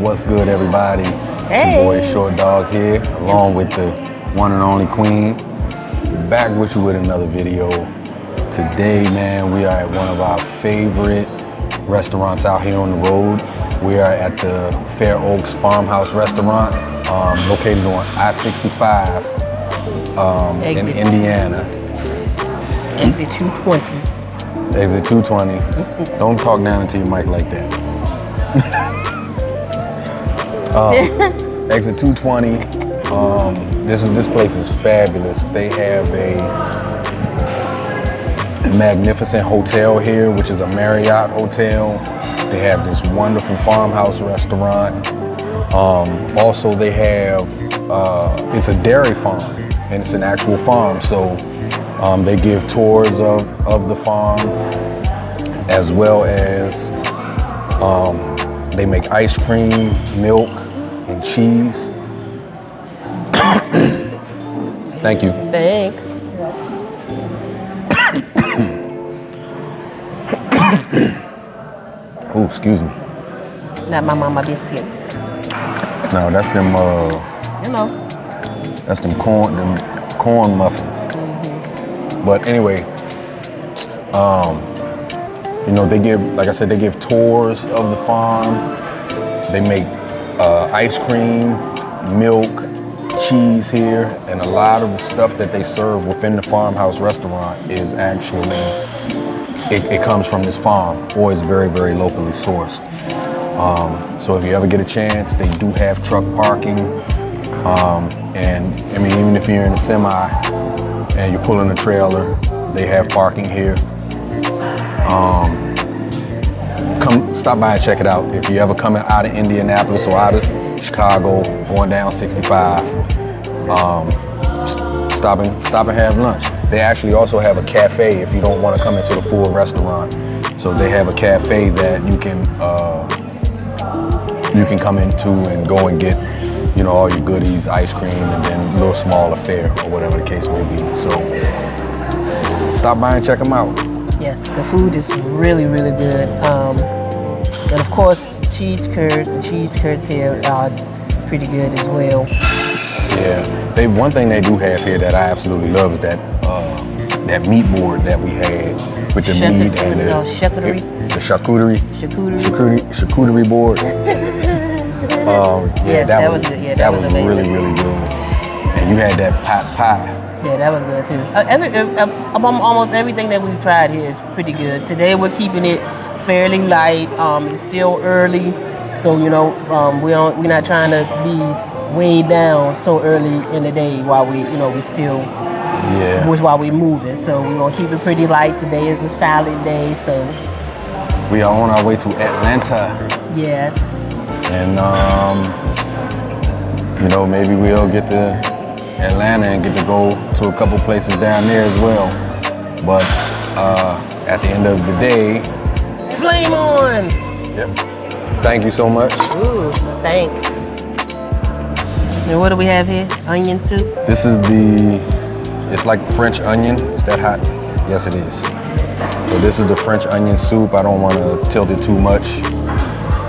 What's good, everybody? Hey. Your boy Short Dog here, along with the one and only Queen. Back with you with another video. Today, man, we are at one of our favorite restaurants out here on the road. We are at the Fair Oaks Farmhouse Restaurant, located on I-65 in Indiana. Exit 220. Exit 220. Don't talk down into your mic like that. Exit 220. This place is fabulous. They have a magnificent hotel here, which is a Marriott hotel. They have this wonderful farmhouse restaurant. Also, they have it's a dairy farm, and it's an actual farm. So they give tours of the farm, as well as they make ice cream, milk, and cheese. Thank you. Thanks. Oh, excuse me. Not my mama biscuits. No, that's them. You know. That's them corn muffins. Mm-hmm. But anyway, you know, they give, like I said, they give tours of the farm. They make ice cream, milk, cheese here, and a lot of the stuff that they serve within the farmhouse restaurant is actually, it comes from this farm, or is very, very locally sourced. So if you ever get a chance, they do have truck parking. And I mean, even if you're in a semi and you're pulling a trailer, they have parking here. Come stop by and check it out. If you ever coming out of Indianapolis or out of Chicago, going down 65, stop and have lunch. They actually also have a cafe if you don't want to come into the full restaurant. So they have a cafe that you can come into and go and get, you know, all your goodies, ice cream, and then a little small affair or whatever the case may be. So stop by and check them out. Yes, the food is really, really good. And of course, the cheese curds here are pretty good as well. Yeah, one thing they do have here that I absolutely love is that that meat board that we had with the meat and the charcuterie board. That was good. Yeah, that was really, really good. And you had that pot pie. Yeah, that was good too. Almost everything that we've tried here is pretty good. Today we're keeping it fairly light. It's still early, so you know we're not trying to be weighed down so early in the day while we while we're moving. So we're gonna keep it pretty light. Today is a solid day, so we are on our way to Atlanta. Yes. And you know, maybe we'll get to Atlanta and get to go to a couple places down there as well. But at the end of the day, flame on! Yep. Thank you so much. Ooh, thanks. And what do we have here? Onion soup? This is it's like French onion. Is that hot? Yes, it is. So this is the French onion soup. I don't want to tilt it too much,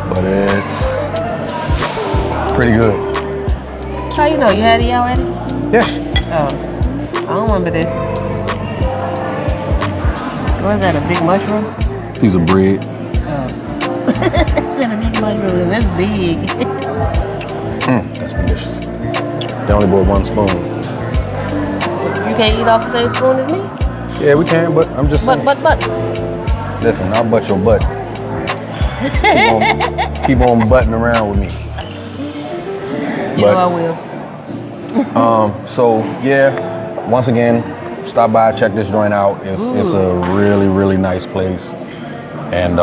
but it's pretty good. How you know? You had it already? Yeah. Oh, I don't remember this. What is that, a big mushroom? Piece of bread. Oh. Is that a big mushroom? That's big. That's delicious. They only bought one spoon. You can't eat off the same spoon as me? Yeah, we can, but I'm just saying. But. Listen, I'll butt your butt. Keep on butting around with me. You know I will. So yeah, once again, stop by, check this joint out. It's a really, really nice place, and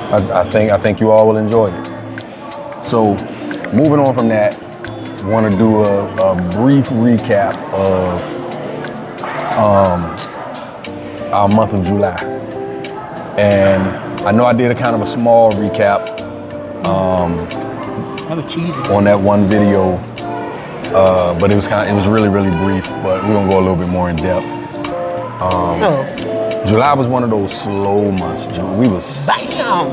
I think you all will enjoy it. So moving on from that, I want to do a brief recap of our month of July, and I know I did a kind of a small recap on that one video, but it was really, really brief. But we're gonna go a little bit more in depth. July was one of those slow months. We was bam.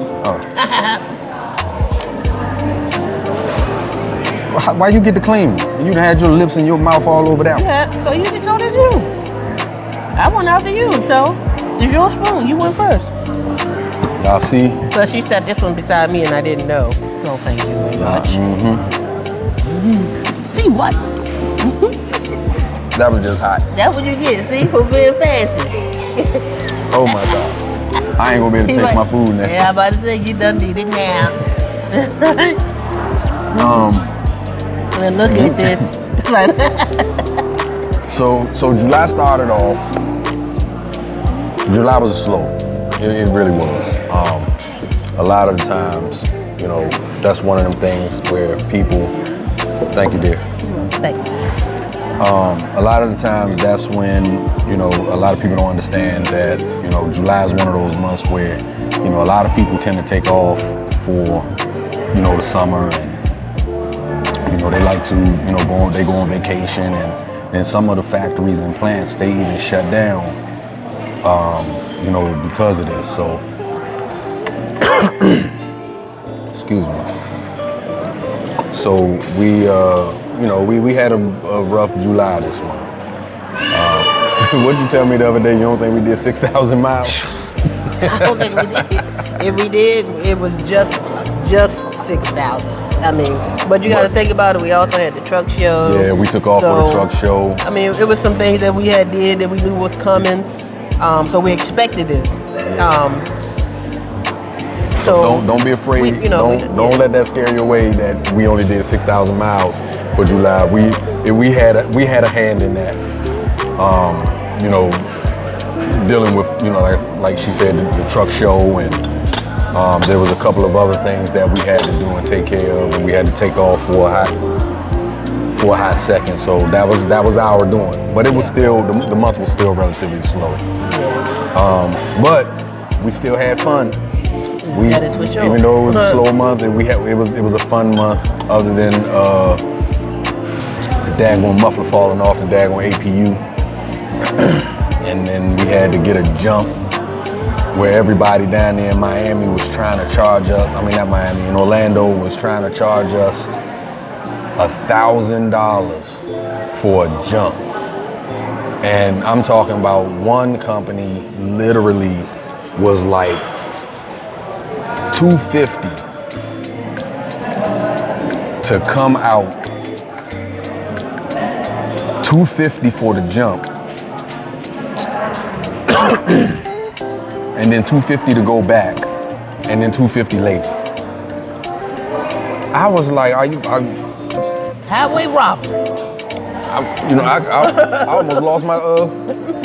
Why you get to claim it? You done had your lips and your mouth all over that one. Yeah, so you can tell it you. I went after you, so it's your spoon. You went first. Y'all see? Plus, you set this one beside me and I didn't know. So thank you very much. See what? That was just hot. That's what you get, see, for being fancy. Oh my God. I ain't gonna be able to taste my food now. Yeah, I'm about to say, you done did it now. And look at this. So July started off. July was slow. It really was. A lot of the times, you know, that's one of them things where people. Thank you, dear. Thanks. A lot of the times, that's when, you know, a lot of people don't understand that, you know, July is one of those months where, you know, a lot of people tend to take off for, you know, the summer, and you know, they like to, you know, go on vacation, and some of the factories and plants, they even shut down, you know, because of this. So, excuse me. So we, you know, we had a rough July this month. What'd you tell me the other day? You don't think we did 6,000 miles? I don't think we did. If we did, it was just 6,000. I mean, but you got to think about it. We also had the truck show. Yeah, we took off for the truck show. I mean, it was some things that we did that we knew was coming. So we expected this. So don't be afraid. Don't let that scare you away that we only did 6,000 miles for July. We had a hand in that. You know, dealing with, you know, like she said, the truck show, and there was a couple of other things that we had to do and take care of, and we had to take off for a hot second. So that was our doing. But it was still the month was still relatively slow. But we still had fun. That is for sure. Even though it was a slow month, and it was a fun month. Other than the daggone muffler falling off the daggone APU, and then we had to get a jump where everybody down there in Miami was trying to charge us. I mean, not Miami, in Orlando was trying to charge us $1,000 for a jump. And I'm talking about one company literally was like $250 to come out, $250 for the jump, and then $250 to go back, and then $250 later. I was like, highway robbery. I almost lost my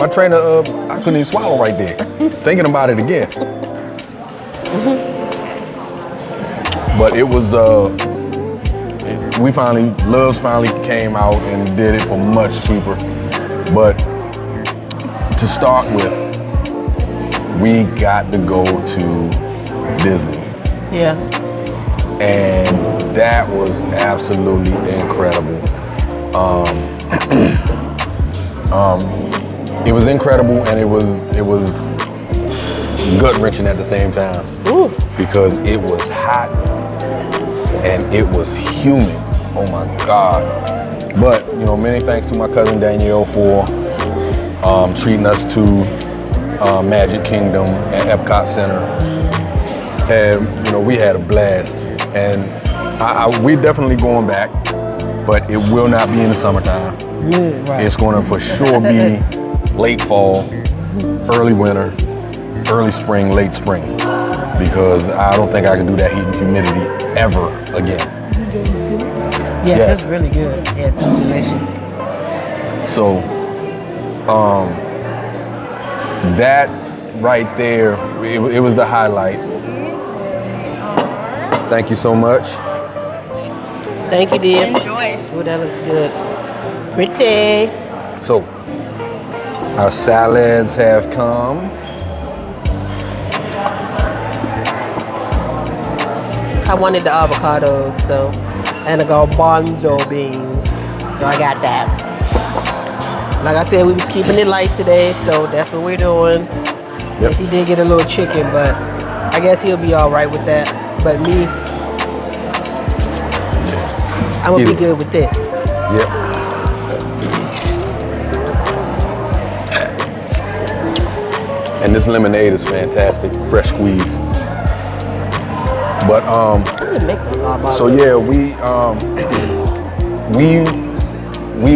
trainer. I couldn't even swallow right there, thinking about it again. But it was, Loves finally came out and did it for much cheaper. But to start with, we got to go to Disney. Yeah. And that was absolutely incredible. It was incredible, and it was gut-wrenching at the same time. Ooh. Because it was hot and it was humid. Oh my God. But, you know, many thanks to my cousin Danielle for treating us to Magic Kingdom and Epcot Center. And, you know, we had a blast. And we definitely going back, but it will not be in the summertime. Right. It's going to for sure be late fall, early winter, early spring, late spring, because I don't think I can do that heat and humidity ever again. Yes, it's really good. Yes, it's delicious. So, that right there, it was the highlight. Thank you so much. Thank you, dear. Enjoy. Oh, that looks good. Pretty. So, our salads have come. I wanted the avocados, and the garbanzo beans, so I got that. Like I said, we was keeping it light today, so that's what we're doing. Yep. He did get a little chicken, but I guess he'll be all right with that. But me, I'm gonna be good with this. Yep. And this lemonade is fantastic, fresh squeezed. But so yeah, we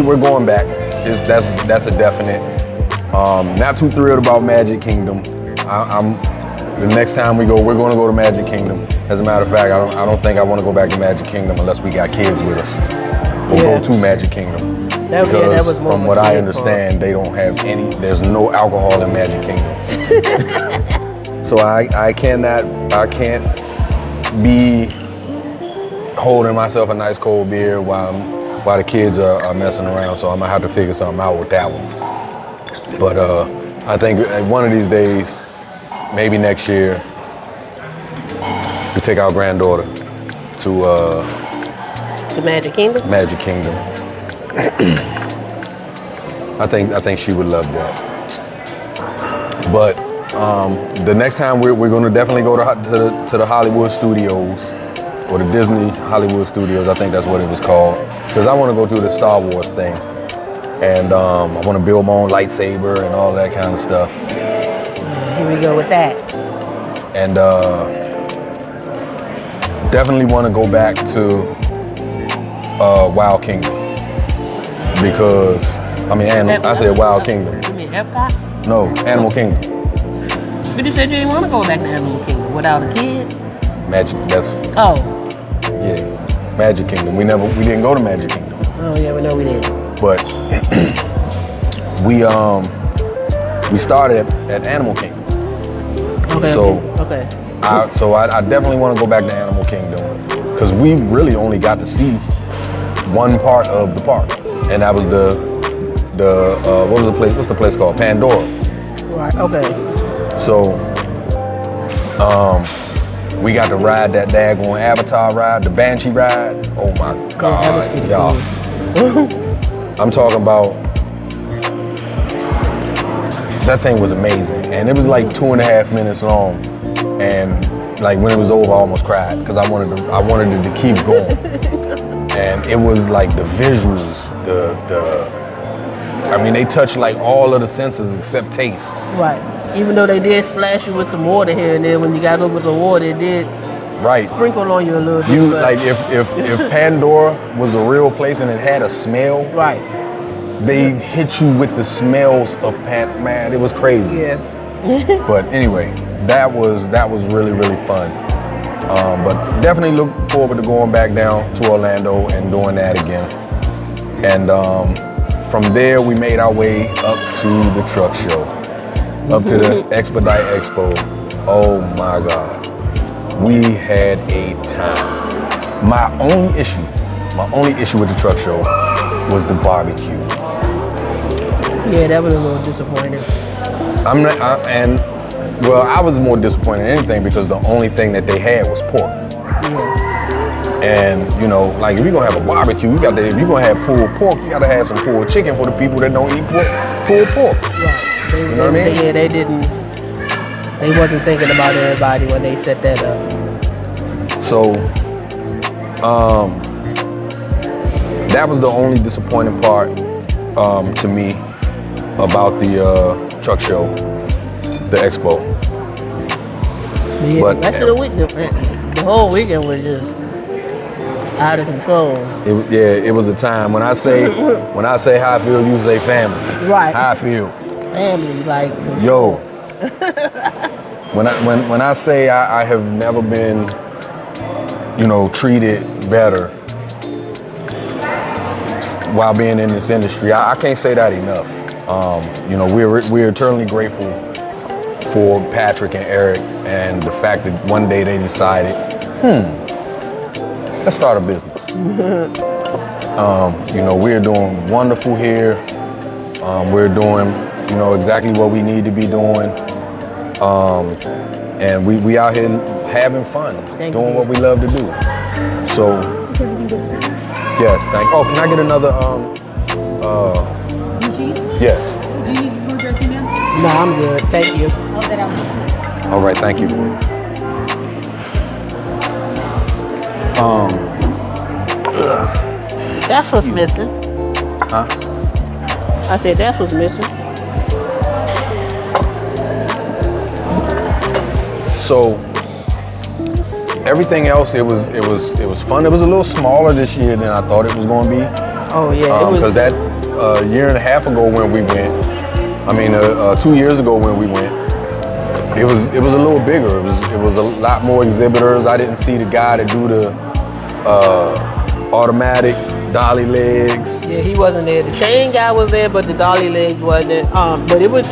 were going back. That's a definite. Not too thrilled about Magic Kingdom. The next time we're going to go to Magic Kingdom. As a matter of fact, I don't think I want to go back to Magic Kingdom unless we got kids with us. We'll go to Magic Kingdom. Because was more from what I understand, they don't have there's no alcohol in Magic Kingdom. So I can't be holding myself a nice cold beer while the kids are messing around. So I'm gonna have to figure something out with that one. But I think one of these days, maybe next year, we take our granddaughter to Magic Kingdom. Magic Kingdom. I think she would love that. But the next time we're going to definitely go to the Hollywood Studios, or the Disney Hollywood Studios. I think that's what it was called. Because I want to go do the Star Wars thing, and I want to build my own lightsaber and all that kind of stuff. Here we go with that. And definitely want to go back to Wild Kingdom. Because, I said Wild Kingdom. You mean Epcot? No, Animal Kingdom. But you said you didn't want to go back to Animal Kingdom without a kid? Magic, yeah, Magic Kingdom. We didn't go to Magic Kingdom. Oh yeah, we know we did. But we started at Animal Kingdom. Okay. So I definitely want to go back to Animal Kingdom because we really only got to see one part of the park, and that was the what was the place? What's the place called? Pandora. Right. Okay. So we got to ride that daggone Avatar ride, the Banshee ride. Oh my God, y'all! I'm talking about. That thing was amazing, and it was like 2.5 minutes long, and like when it was over, I almost cried because I wanted it to keep going. And it was like the visuals, they touched like all of the senses except taste. Right. Even though they did splash you with some water here and there, when you got over some water, it did sprinkle on you a little bit. You like if Pandora was a real place and it had a smell. Right. They hit you with the smells of man, it was crazy. Yeah. But anyway, that was really, really fun. But definitely look forward to going back down to Orlando and doing that again. And from there, we made our way up to the truck show, up to the Expedite Expo. Oh my God, we had a time. My only issue with the truck show was the barbecue. Yeah, that was a little disappointing. I was more disappointed than anything because the only thing that they had was pork. Yeah. And like if you're gonna have a barbecue, if you're gonna have pulled pork, you gotta have some pulled chicken for the people that don't eat pulled pork. Right. You know what I mean? Yeah, they wasn't thinking about everybody when they set that up. So, that was the only disappointing part to me about the truck show, the expo. Yeah, but actually the whole weekend was just out of control. It was a time when I say how I feel, you say family. Right. How I feel. Family, like for yo. When I say I have never been, treated better while being in this industry, I can't say that enough. We're eternally grateful for Patrick and Eric and the fact that one day they decided, let's start a business. We're doing wonderful here. We're doing, exactly what we need to be doing. And we out here having fun, doing what we love to do. So, yes, can I get another, cheese? yes. Do you need blue dressing now? No, I'm good. Thank you. All right, thank you. That's what's missing. Huh? I said that's what's missing. So everything else, it was fun. It was a little smaller this year than I thought it was going to be. Oh yeah, it was. Because that year and a half ago when we went, 2 years ago when we went, it was a little bigger. It was a lot more exhibitors. I didn't see the guy that do the automatic dolly legs. Yeah, he wasn't there. The chain guy was there, but the dolly legs wasn't. But it was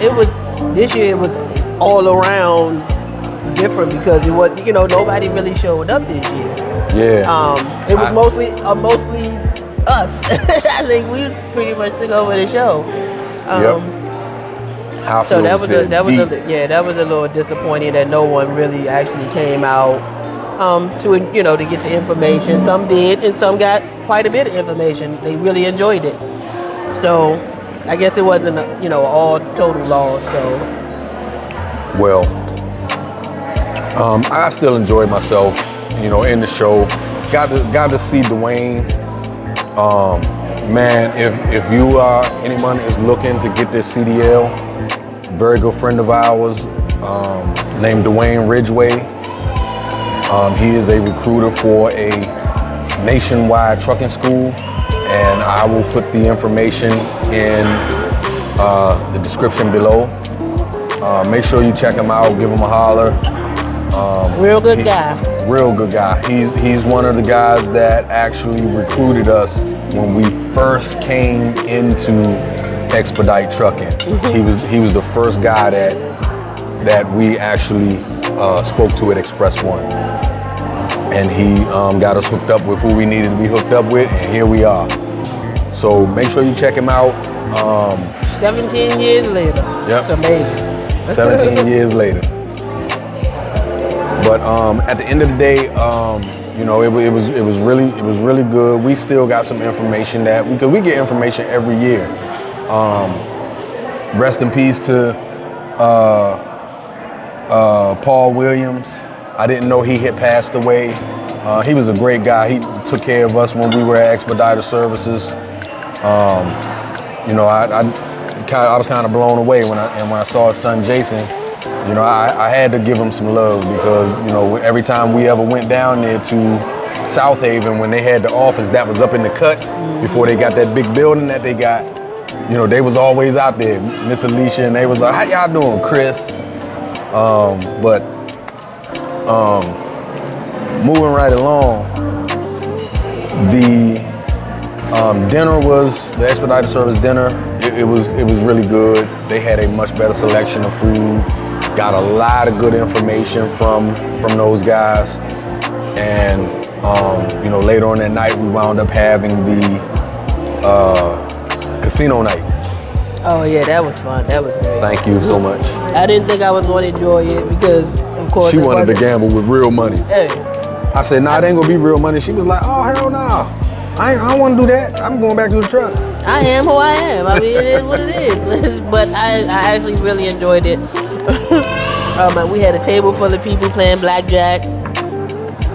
this year. It was all around different because it was nobody really showed up this year. Yeah. It was mostly us. I think we pretty much took over the show. Yep. So that was a little disappointing that no one really actually came out to get the information. Some did, and some got quite a bit of information. They really enjoyed it. So I guess it wasn't all total loss. So well, I still enjoyed myself, in the show. Got to see Dwayne. Man, if anyone is looking to get this CDL, very good friend of ours, named Dwayne Ridgway. He is a recruiter for a nationwide trucking school, and I will put the information in the description below. Make sure you check him out, give him a holler. Real good guy. Real good guy. He's one of the guys that actually recruited us when we first came into expedite trucking. Mm-hmm. He was the first guy that we actually spoke to at Express One, and he got us hooked up with who we needed to be hooked up with, and here we are. So make sure you check him out. 17 years later. Yep. It's amazing. 17 years later. But at the end of the day, it was really good. We still got some information because we get information every year. Rest in peace to Paul Williams. I didn't know he had passed away. He was a great guy. He took care of us when we were at Expediter Services. I was kind of blown away when I saw his son Jason. I had to give him some love because, every time we ever went down there to South Haven when they had the office that was up in the cut before they got that big building that they got, they was always out there. Miss Alicia, and they was like, how y'all doing, Chris? Moving right along, the dinner was the Expediter Service dinner. It was really good. They had a much better selection of food. Got a lot of good information from those guys, and later on that night we wound up having the casino night. Oh yeah, that was fun. That was great. Thank you so much. I didn't think I was going to enjoy it because, of course, she wanted to gamble with real money. Hey. I said, nah, it ain't gonna be real money. She was like, oh hell no, I don't want to do that. I'm going back to the truck. I am who I am. I mean, it is what it is. But I actually really enjoyed it. We had a table full of people playing blackjack.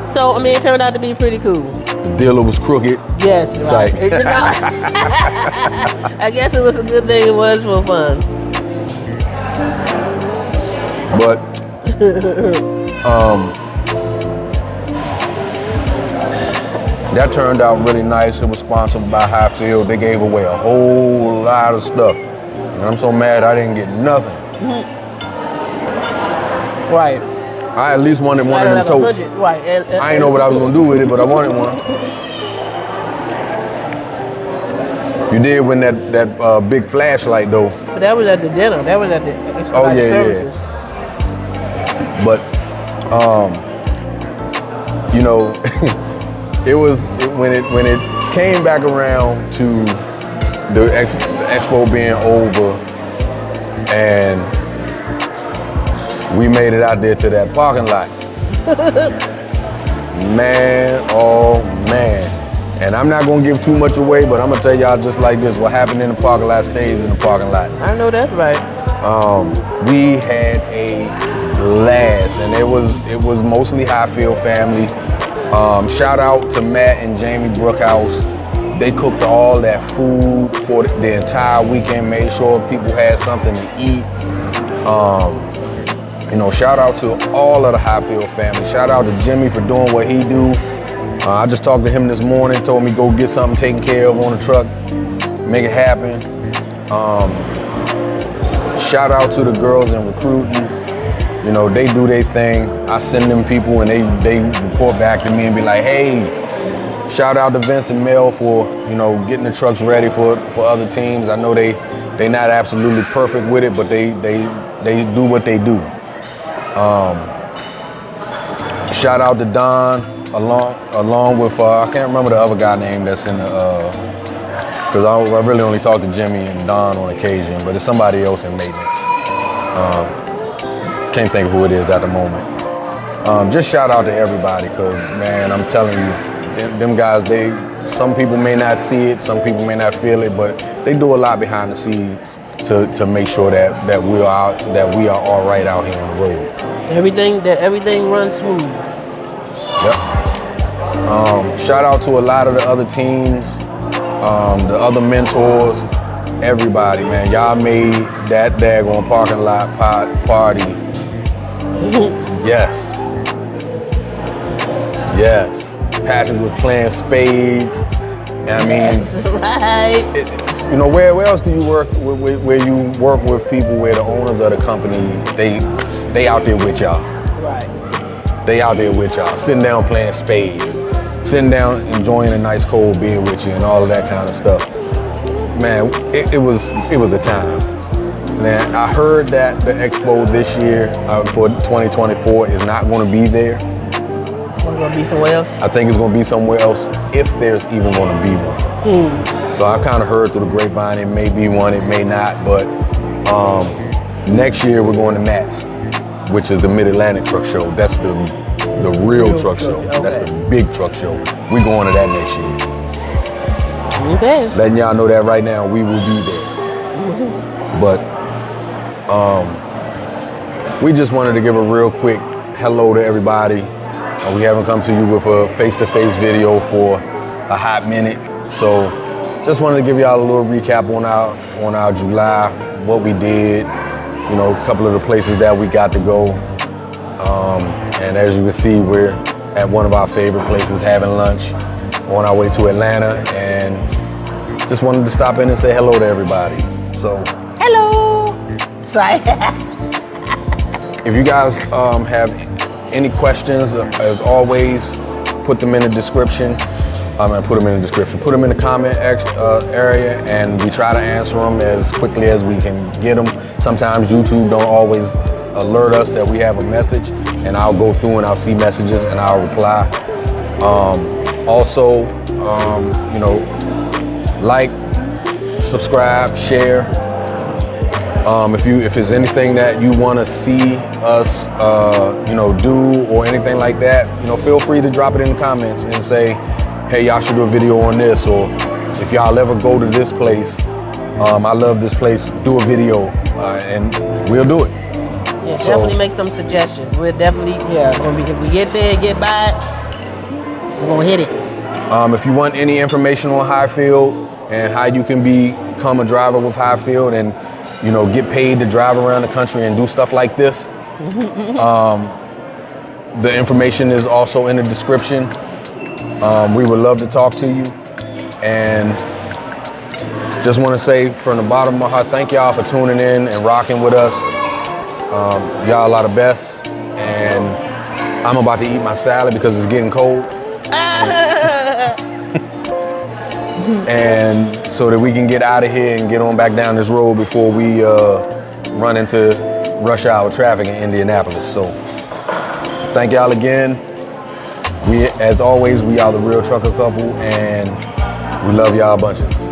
So, it turned out to be pretty cool. The dealer was crooked. Yes, right. I guess it was a good thing it was for fun. But, that turned out really nice. It was sponsored by Highfield. They gave away a whole lot of stuff. And I'm so mad I didn't get nothing. Right. I at least wanted one of them totes. Right. I didn't know what I was gonna do with it, but I wanted one. You did win that big flashlight though. But that was at the dinner. That was at the Expediter Services. Yeah. But when it came back around to the expo being over, and we made it out there to that parking lot. Man, oh man. And I'm not gonna give too much away, but I'm gonna tell y'all just like this, what happened in the parking lot stays in the parking lot. I know that's right. We had a blast, and it was mostly Highfield family. Shout out to Matt and Jamie Brookhouse. They cooked all that food for the entire weekend, made sure people had something to eat. You know, shout out to all of the Highfield family. Shout out to Jimmy for doing what he do. I just talked to him this morning, told me go get something taken care of on the truck, make it happen. Shout out to the girls in recruiting. You know, they do their thing. I send them people and they report back to me and be like, hey, shout out to Vince and Mel for, you know, getting the trucks ready for other teams. I know they not absolutely perfect with it, but they do what they do. Shout out to Don along with I can't remember the other guy name that's in the because I really only talk to Jimmy and Don on occasion, but it's somebody else in maintenance. Can't think of who it is at the moment. Just shout out to everybody, because man, I'm telling you, them guys, some people may not see it, some people may not feel it, but they do a lot behind the scenes to make sure that we are all right out here on the road. Everything runs smooth. Yep. Shout out to a lot of the other teams, the other mentors, everybody, man. Y'all made that daggone parking lot party. Yes. Patrick was playing spades. I mean, that's right. You know, where else do you work where you work with people where the owners of the company, they out there with y'all. Right. They out there with y'all, sitting down playing spades, sitting down enjoying a nice cold beer with you and all of that kind of stuff. Man, it was a time. Man, I heard that the expo this year for 2024 is not going to be there. It's going to be somewhere else? I think it's going to be somewhere else, if there's even going to be one. So I kind of heard through the grapevine it may be one, it may not, but next year we're going to Nats, which is the Mid-Atlantic Truck Show. That's the real truck show. Okay. That's the big truck show. We're going to that next year. Okay. Letting y'all know that right now, we will be there. But we just wanted to give a real quick hello to everybody. We haven't come to you with a face-to-face video for a hot minute. So just wanted to give y'all a little recap on our July, what we did, you know, a couple of the places that we got to go. And as you can see, we're at one of our favorite places having lunch on our way to Atlanta, and just wanted to stop in and say hello to everybody. So hello. Sorry. If you guys have any questions, as always, put them in the description. Put them in the comment area, and we try to answer them as quickly as we can get them. Sometimes YouTube don't always alert us that we have a message, and I'll go through and I'll see messages and I'll reply. Also, you know, like, subscribe, share. If there's anything that you want to see us, you know, do or anything like that, you know, feel free to drop it in the comments and say, hey, y'all should do a video on this, or if y'all ever go to this place, I love this place, do a video, and we'll do it. Yeah, definitely make some suggestions. We're definitely, if we get there and get by it, we're gonna hit it. If you want any information on Highfield and how you can become a driver with Highfield and, you know, get paid to drive around the country and do stuff like this, the information is also in the description. We would love to talk to you, and just want to say from the bottom of my heart, thank y'all for tuning in and rocking with us. Y'all are the best, and I'm about to eat my salad because it's getting cold. And so that we can get out of here and get on back down this road before we run into rush hour traffic in Indianapolis. So thank y'all again. As always, we are the Real Trucker Couple, and we love y'all bunches.